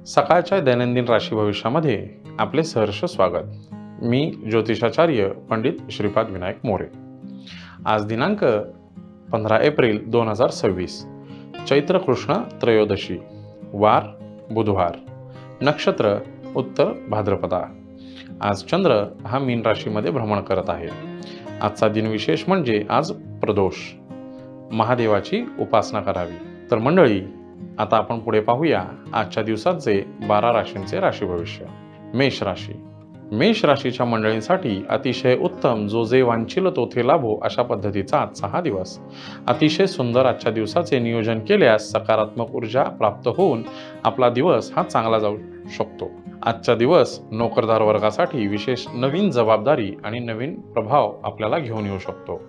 सकाळच्या दैनंदिन राशी भविष्यामध्ये आपले सहर्ष स्वागत. मी ज्योतिषाचार्य पंडित श्रीपाद विनायक मोरे. आज दिनांक 15 एप्रिल 2026, चैत्र कृष्ण त्रयोदशी, वार बुधवार, नक्षत्र उत्तर भाद्रपदा. आज चंद्र हा मीन राशीमध्ये भ्रमण करत आहे. आजचा दिन विशेष म्हणजे आज प्रदोष, महादेवाची उपासना करावी. तर मंडळी, आता आपण पुढे पाहूया आजच्या दिवसाचे 12 राशींचे राशी भविष्य. मेष राशी. मेष राशीच्या मंडळींसाठी अतिशय उत्तम, जो जे वांछिल तो ते लाभो अशा पद्धतीचा आजचा हा दिवस. अतिशय सुंदर आजच्या दिवसाचे नियोजन केल्यास सकारात्मक ऊर्जा प्राप्त होऊन आपला दिवस हा चांगला जाऊ शकतो. आजचा दिवस नोकरदार वर्गासाठी विशेष नवीन जबाबदारी आणि नवीन प्रभाव आपल्याला घेऊन येऊ शकतो.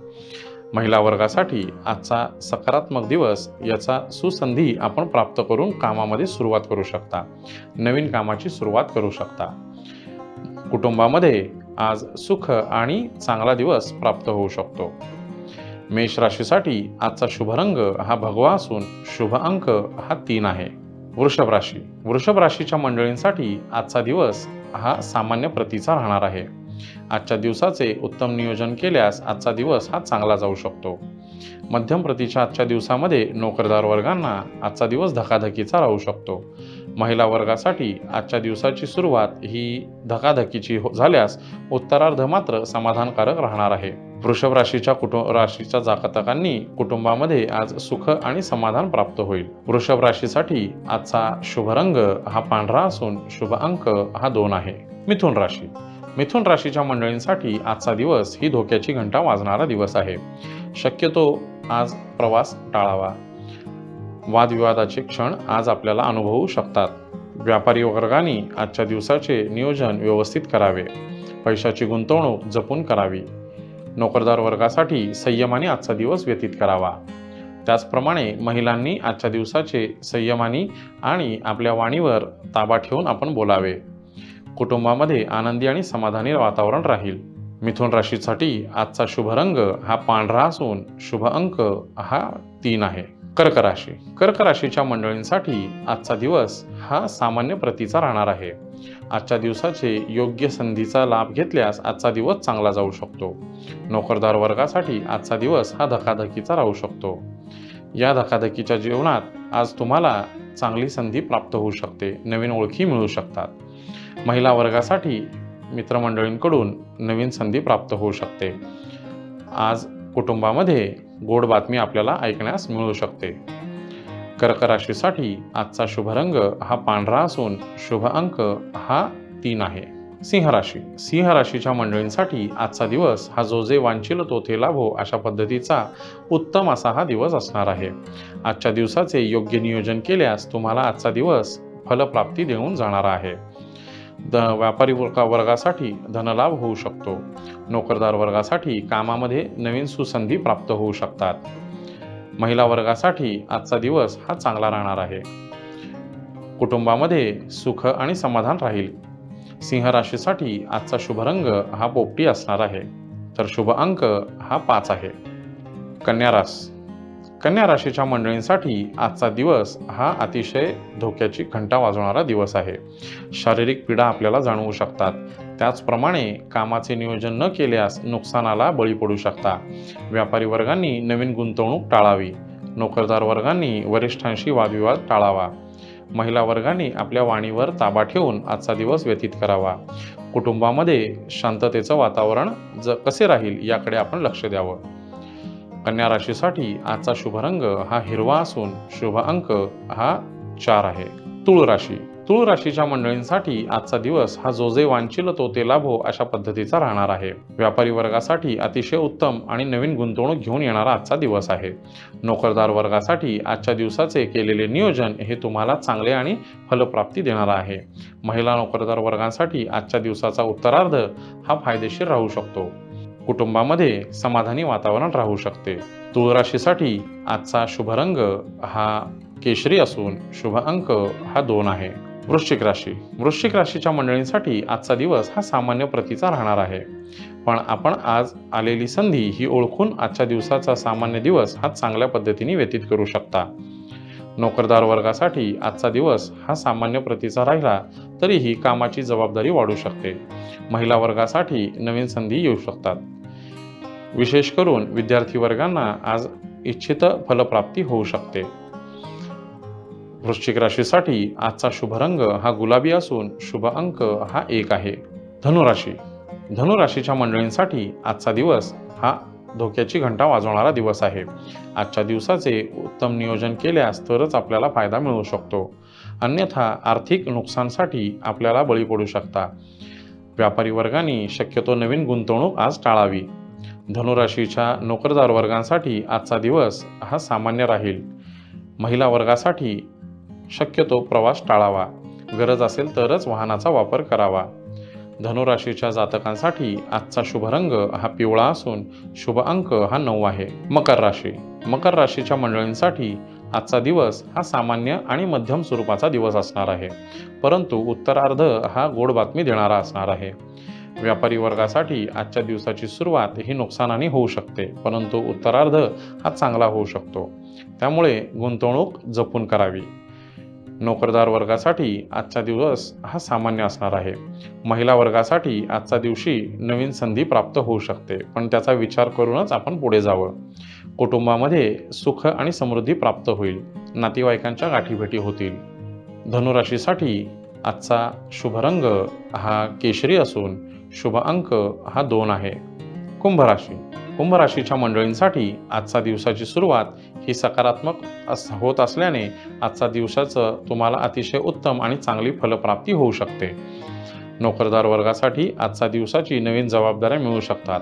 महिला वर्गासाठी आजचा सकारात्मक दिवस, याचा सुसंधी आपण प्राप्त करून कामामध्ये सुरुवात करू शकता. नवीन कामाची सुरुवात करू शकता. कुटुंबामध्ये आज सुख आणि चांगला दिवस प्राप्त होऊ शकतो. मेष राशीसाठी आजचा शुभ रंग हा भगवा असून शुभ अंक हा 3 आहे. वृषभ राशी. वृषभ राशीच्या मंडळींसाठी आजचा दिवस हा सामान्य प्रतीचा राहणार आहे. आजच्या दिवसाचे उत्तम नियोजन केल्यास आजचा दिवस हा चांगला जाऊ शकतो. मध्यम प्रतीच्या आजच्या दिवसामध्ये नोकरदार वर्गांना आजचा दिवस धकाधकीचा राहू शकतो. महिला वर्गासाठी आजच्या दिवसाची सुरुवात ही धकाधकीची झाल्यास उत्तरार्ध मात्र समाधानकारक राहणार आहे. वृषभ राशीच्या राशीच्या जातकांनी कुटुंबामध्ये आज सुख आणि समाधान प्राप्त होईल. वृषभ राशीसाठी आजचा शुभ रंग हा पांढरा असून शुभ अंक हा 2 आहे. मिथुन राशी. मिथुन राशीच्या मंडळींसाठी आजचा दिवस ही धोक्याची घंटा वाजणारा दिवस आहे. शक्यतो आज प्रवास टाळावा. वादविवादाचे क्षण आज आपल्याला अनुभवू शकतात. व्यापारी वर्गाने आजच्या दिवसाचे नियोजन व्यवस्थित करावे. पैशाची गुंतवणूक जपून करावी. नोकरदार वर्गासाठी संयमाने आजचा दिवस व्यतीत करावा. त्याचप्रमाणे महिलांनी आजच्या दिवसाचे संयमाने आणि आपल्या वाणीवर ताबा ठेवून आपण बोलावे. कुटुंबामध्ये आनंदी आणि समाधानी वातावरण राहील. मिथुन राशीसाठी आजचा शुभ रंग हा पांढरा असून शुभ अंक हा 3 आहे. कर्क राशी. कर्क राशीच्या मंडळींसाठी आजचा दिवस हा सामान्य प्रतीचा राहणार आहे. आजच्या दिवसाचे योग्य संधीचा लाभ घेतल्यास आजचा दिवस चांगला जाऊ शकतो. नोकरदार वर्गासाठी आजचा दिवस हा धकाधकीचा राहू शकतो. या धकाधकीच्या जीवनात आज तुम्हाला चांगली संधी प्राप्त होऊ शकते. नवीन ओळखी मिळू शकतात. महिला वर्गासाठी मित्रमंडळींकडून नवीन संधी प्राप्त होऊ शकते. आज कुटुंबामध्ये गोड बातमी आपल्याला ऐकण्यास मिळू शकते. कर्क राशीसाठी आजचा शुभ रंग हा पांढरा असून शुभ अंक हा 3 आहे. सिंह राशी. सिंह राशीच्या मंडळींसाठी आजचा दिवस हा जो जे वांछिल तो ते लाभो अशा पद्धतीचा उत्तम असा हा दिवस असणार आहे. आजच्या दिवसाचे योग्य नियोजन केल्यास तुम्हाला आजचा दिवस फलप्राप्ती देऊन जाणार आहे. व्यापारी वर्गासाठी धनलाभ होऊ शकतो. नोकरदार वर्गासाठी कामामध्ये नवीन सुसंधी प्राप्त होऊ शकतात. महिला वर्गासाठी आजचा दिवस हा चांगला राहणार आहे. कुटुंबामध्ये सुख आणि समाधान राहील. सिंह राशीसाठी आजचा शुभ रंग हा पोपटी असणार आहे. तर शुभ अंक हा 5 आहे. कन्या राशी. कन्या राशीच्या मंडळींसाठी आजचा दिवस हा अतिशय धोक्याची घंटा वाजवणारा दिवस आहे. शारीरिक पीडा आपल्याला जाणवू शकतात. त्याचप्रमाणे कामाचे नियोजन न केल्यास नुकसानाला बळी पडू शकता. व्यापारी वर्गांनी नवीन गुंतवणूक टाळावी. नोकरदार वर्गांनी वरिष्ठांशी वादविवाद टाळावा. महिला वर्गांनी आपल्या वाणीवर ताबा ठेवून आजचा दिवस व्यतीत करावा. कुटुंबामध्ये शांततेचं वातावरण कसे राहील याकडे आपण लक्ष द्यावं. कन्या राशीसाठी आजचा शुभ रंग हा हिरवा असून शुभ अंक हा 4 आहे. तुळ राशी. तुळ राशीच्या मंडळींसाठी आजचा दिवस हा जो जे वांछिल तो ते लाभो अशा पद्धतीचा राहणार आहे. व्यापारी वर्गासाठी अतिशय उत्तम आणि नवीन गुंतवणूक घेऊन येणारा आजचा दिवस आहे. नोकरदार वर्गासाठी आजच्या दिवसाचे केलेले नियोजन हे तुम्हाला चांगले आणि फलप्राप्ती देणारा आहे. महिला नोकरदार वर्गांसाठी आजच्या दिवसाचा उत्तरार्ध हा फायदेशीर राहू शकतो. कुटुंबामध्ये समाधानी वातावरण राहू शकते. तुळ राशीसाठी आजचा शुभ रंग हा केशरी असून शुभ अंक हा 2 आहे. वृश्चिक राशी. वृश्चिक राशीच्या मंडळींसाठी आजचा दिवस हा सामान्य प्रतीचा राहणार आहे. पण आपण आज आलेली संधी ही ओळखून आजच्या दिवसाचा सामान्य दिवस हा चांगल्या पद्धतीने व्यतीत करू शकता. नोकरदार वर्गासाठी आजचा दिवस हा सामान्य प्रतीचा राहिला तरीही कामाची जबाबदारी वाढू शकते. महिला वर्गासाठी नवीन संधी येऊ शकतात. विशेष करून विद्यार्थी वर्गांना आज इच्छित फलप्राप्ती होऊ शकते. वृश्चिक राशीसाठी आजचा शुभ रंग हा गुलाबी असून शुभ अंक हा 1 आहे. धनुराशी. धनुराशीच्या मंडळींसाठी आजचा दिवस हा धोक्याची घंटा वाजवणारा दिवस आहे. आजच्या दिवसाचे उत्तम नियोजन केल्यास तरच आपल्याला फायदा मिळू शकतो, अन्यथा आर्थिक नुकसानसाठी आपल्याला बळी पडू शकता. व्यापारी वर्गाने शक्यतो नवीन गुंतवणूक आज टाळावी. धनुराशीच्या नोकरदार वर्गांसाठी आजचा दिवस हा सामान्य राहील. महिला वर्गासाठी शक्यतो प्रवास टाळावा. गरज असेल तरच वाहनाचा वापर करावा. धनुराशीच्या जातकांसाठी आजचा शुभ रंग हा पिवळा असून शुभ अंक हा 9 आहे. मकर राशी. मकर राशीच्या मंडळींसाठी आजचा दिवस हा सामान्य आणि मध्यम स्वरूपाचा दिवस असणार आहे, परंतु उत्तरार्ध हा गोड बातमी देणारा असणार आहे. व्यापारी वर्गासाठी आजच्या दिवसाची सुरुवात ही नुकसानाने होऊ शकते, परंतु उत्तरार्ध हा चांगला होऊ शकतो, त्यामुळे गुंतवणूक जपून करावी. नोकरदार वर्गासाठी आजचा दिवस हा सामान्य असणार आहे. महिला वर्गासाठी आजच्या दिवशी नवीन संधी प्राप्त होऊ शकते, पण त्याचा विचार करूनच आपण पुढे जावं. कुटुंबामध्ये सुख आणि समृद्धी प्राप्त होईल. नातेवाईकांच्या गाठीभेटी होतील. धनुराशीसाठी आजचा शुभ रंग हा केशरी असून शुभ अंक हा 2 आहे. कुंभ राशी. कुंभ राशीच्या मंडळींसाठी आजच्या दिवसाची सुरुवात ही सकारात्मक होत असल्याने आजच्या दिवसाचं तुम्हाला अतिशय उत्तम आणि चांगली फलप्राप्ती होऊ शकते. नोकरदार वर्गासाठी आजच्या दिवसाची नवीन जबाबदाऱ्या मिळू शकतात.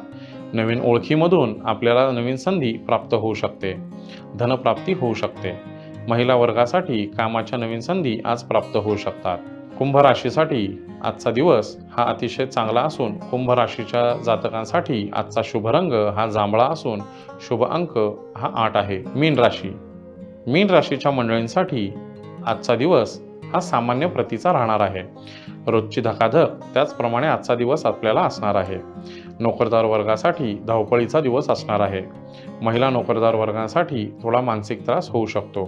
नवीन ओळखीमधून आपल्याला नवीन संधी प्राप्त होऊ शकते. धनप्राप्ती होऊ शकते. महिला वर्गासाठी कामाच्या नवीन संधी आज प्राप्त होऊ शकतात. कुंभ राशीसाठी आजचा दिवस हा अतिशय चांगला असून कुंभ राशीच्या जातकांसाठी आजचा शुभ रंग हा जांभळा असून शुभ अंक हा 8 आहे. मीन राशी. मीन राशीच्या मंडळींसाठी आजचा दिवस हा सामान्य प्रतीचा राहणार आहे. रोजची धकाधक त्याचप्रमाणे आजचा दिवस आपल्याला असणार आहे. नोकरदार वर्गासाठी धावपळीचा दिवस असणार आहे. महिला नोकरदार वर्गासाठी थोडा मानसिक त्रास होऊ शकतो,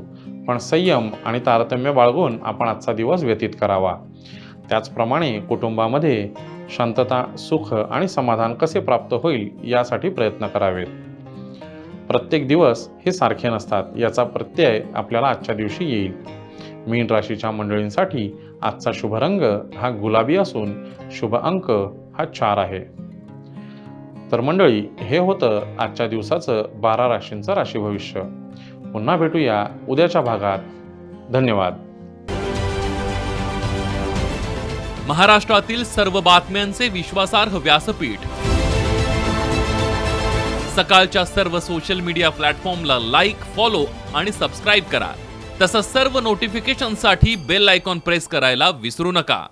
पण संयम आणि तारतम्य बाळगून आपण आजचा दिवस व्यतीत करावा. त्याचप्रमाणे कुटुंबामध्ये शांतता, सुख आणि समाधान कसे प्राप्त होईल यासाठी प्रयत्न करावेत. प्रत्येक दिवस हे सारखे नसतात याचा प्रत्यय आपल्याला आजच्या दिवशी येईल. मीन राशीच्या मंडळींसाठी आजचा शुभ रंग हा गुलाबी असून शुभ अंक हा 4 आहे. तर मंडळी, हे होतं आजच्या दिवसाचं 12 राशींचं राशी भविष्य. पुन्हा भेटूया उद्याच्या भागात. धन्यवाद. महाराष्ट्रातील सर्व बातम्यांचे विश्वासार्ह व्यासपीठ. सकाळच्या सर्व सोशल मीडिया प्लॅटफॉर्मला लाईक, फॉलो आणि सबस्क्राईब करा. तसंच सर्व नोटिफिकेशनसाठी बेल आयकॉन प्रेस करायला विसरू नका.